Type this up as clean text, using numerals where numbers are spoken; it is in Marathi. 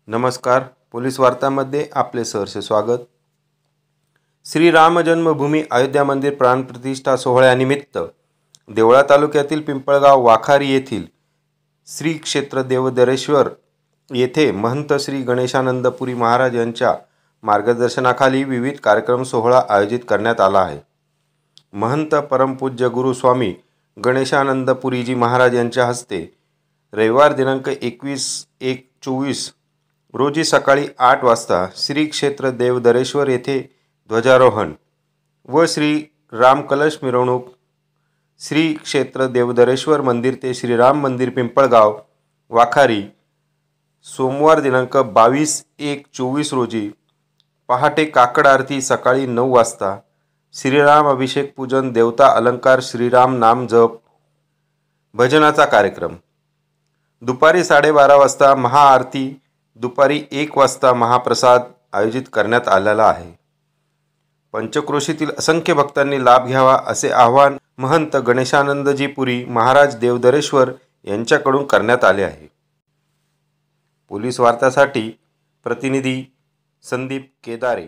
नमस्कार. पोलीस वार्तामध्ये आपले सहर्ष स्वागत. श्री राम जन्मभूमी अयोध्या मंदिर प्राणप्रतिष्ठा सोहळ्यानिमित्त देवळा तालुक्यातील पिंपळगाव वाखारी येथील श्री क्षेत्र देवदरेश्वर येथे महंत श्री गणेशानंदपुरी महाराज यांच्या मार्गदर्शनाखाली विविध कार्यक्रम सोहळा आयोजित करण्यात आला आहे. महंत परमपूज्य गुरु स्वामी गणेशानंदपुरीजी महाराज यांच्या हस्ते रविवार दिनांक 21/1/24 रोजी सकाळी 8 वाजता श्री क्षेत्र देवदरेश्वर येथे ध्वजारोहण व श्री राम कलश मिरवणूक श्री क्षेत्र देवदरेश्वर मंदिर ते श्रीराम मंदिर पिंपळगाव वाखारी सोमवार दिनांक 22/1/24 रोजी पहाटे काकड आरती सकाळी 9 वाजता श्रीराम अभिषेक पूजन देवता अलंकार श्रीराम नाम जप भजनाचा कार्यक्रम दुपारी 12:30 वाजता महाआरती दुपारी 1 वाजता महाप्रसाद आयोजित करण्यात आलेला आहे. पंचक्रोशीतील असंख्य भक्तांनी लाभ घ्यावा असे आवाहन महंत गणेशानंदजी पुरी महाराज देवदरेश्वर यांच्याकडून करण्यात आले आहे. पोलीस वार्तासाठी प्रतिनिधी संदीप केदारे.